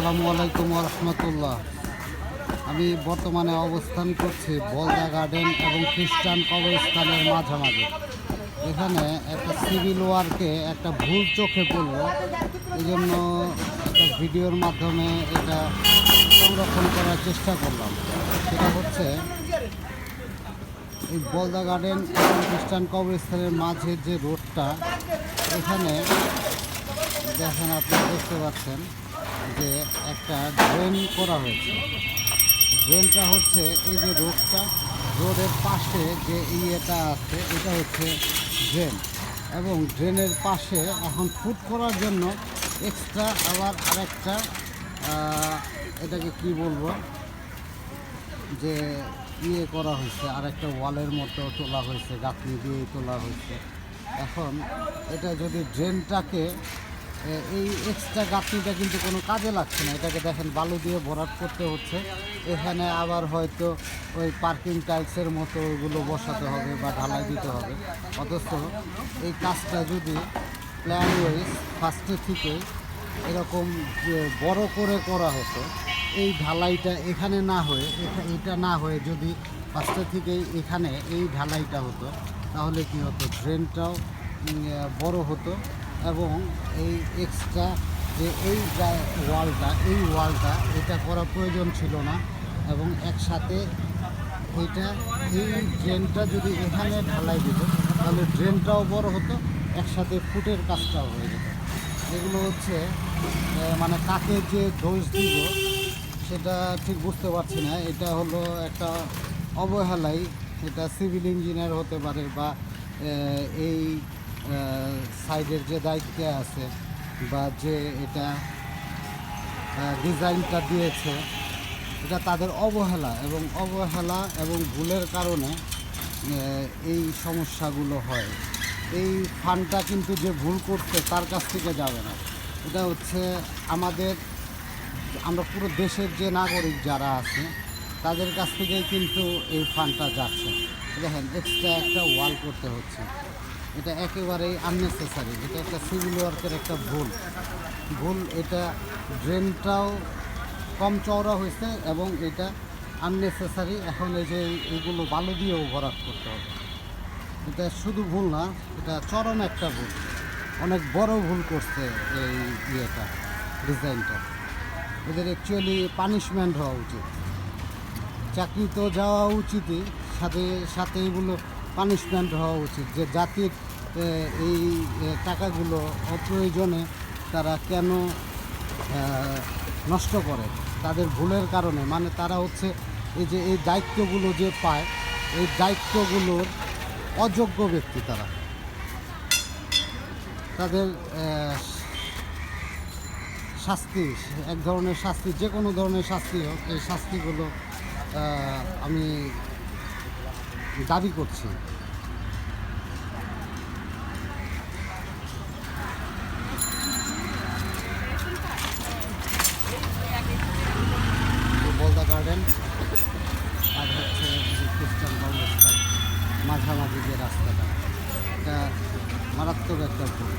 আসসালামু আলাইকুম রহমতুল্লাহ। আমি বর্তমানে অবস্থান করছি বলদা গার্ডেন এবং খ্রিস্টান কবরস্থানের মাঝামাঝি। এখানে একটা সিভিল ওয়ার্কে একটা ভুল চোখে পড়ল, এই জন্য একটা ভিডিওর মাধ্যমে এটা সংরক্ষণ করার চেষ্টা করলাম। সেটা হচ্ছে এই বলদা গার্ডেন এবং খ্রিস্টান কবরস্থানের মাঝে যে রোডটা, এখানে দেখেন, আপনি দেখতে পাচ্ছেন যে একটা ড্রেন করা হয়েছে। ড্রেনটা হচ্ছে এই যে রোডের পাশে যে ইয়েটা আছে, এটা হচ্ছে ড্রেন, এবং ড্রেনের পাশে এখন ফুট করার জন্য এক্সট্রা আবার আরেকটা এটাকে কি বলবো, যে ইয়ে করা হয়েছে, আরেকটা ওয়ালের মতো তোলা হয়েছে, গাঁথনি দিয়ে তোলা হয়েছে। এখন এটা যদি ড্রেনটাকে, এই এক্সট্রা গাঁথনিটা কিন্তু কোনো কাজে লাগছে না, এটাকে দেখেন বালু দিয়ে ভরাট করতে হচ্ছে। এখানে আবার হয়তো ওই পার্কিং টাইলসের মতো ওইগুলো বসাতে হবে বা ঢালাই দিতে হবে। অথচ এই কাজটা যদি প্ল্যান ওয়াইজ ফার্স্টে থেকে এরকম বড় করে করা হতো, এই ঢালাইটা এখানে না হয়ে এটা না হয়ে যদি ফার্স্টে থেকেই এখানে এই ঢালাইটা হতো, তাহলে কী হতো, ড্রেনটাও বড় হতো এবং এই এক্সট্রা যে এই ওয়ালটা এটা করা প্রয়োজন ছিল না। এবং একসাথে এই ড্রেনটা যদি এখানে ঢালাই দিত, তাহলে ড্রেনটাও বড় হতো, একসাথে ফুটের কাজটাও হয়ে যেত। এগুলো হচ্ছে মানে কাকে যে দোষ দিব সেটা ঠিক বুঝতে পারছি না। এটা হলো একটা অবহেলাই, এটা সিভিল ইঞ্জিনিয়ার হতে পারে বা এই সাইডের যে দায়িত্বে আছে বা যে এটা ডিজাইনটা দিয়েছে, এটা তাদের অবহেলা এবং ভুলের কারণে এই সমস্যাগুলো হয়। এই ফান্ডটা কিন্তু যে ভুল করছে তার কাছ থেকে যাবে না, এটা হচ্ছে আমরা পুরো দেশের যে নাগরিক যারা আছে তাদের কাছ থেকেই কিন্তু এই ফান্ডটা যাচ্ছে। দেখেন, এক্সট্রা একটা ওয়াল করতে হচ্ছে, এটা একেবারেই আননেসেসারি। এটা একটা সিভিল ওয়ার্কের একটা ভুল। এটা ড্রেনটাও কম চওড়া হয়েছে এবং এটা আননেসেসারি। এখন এই যে এইগুলো বালু দিয়েও ভরাট করতে হবে। এটা শুধু ভুল না, এটা চরম একটা ভুল, অনেক বড় ভুল করছে এই ডিজাইনটা। এদের অ্যাকচুয়ালি পানিশমেন্ট হওয়া উচিত, চাকরি তো যাওয়া উচিতই, সাথে এইগুলো পানিশমেন্ট হওয়া উচিত, যে জাতির এই টাকাগুলো অপ্রয়োজনে তারা কেন নষ্ট করে, তাদের ভুলের কারণে। মানে তারা হচ্ছে এই দায়িত্বগুলো যে পায়, এই দায়িত্বগুলোর অযোগ্য ব্যক্তি তারা। তাদের শাস্তি, এক ধরনের শাস্তি, যে কোনো ধরনের শাস্তি হোক, এই শাস্তিগুলো আমি দাবি করছি। বলদা গার্ডেন আর হচ্ছে খ্রিস্টান কবরস্থান মাঝামাঝি যে রাস্তাটা, এটা মারাত্মক একটা ভুল।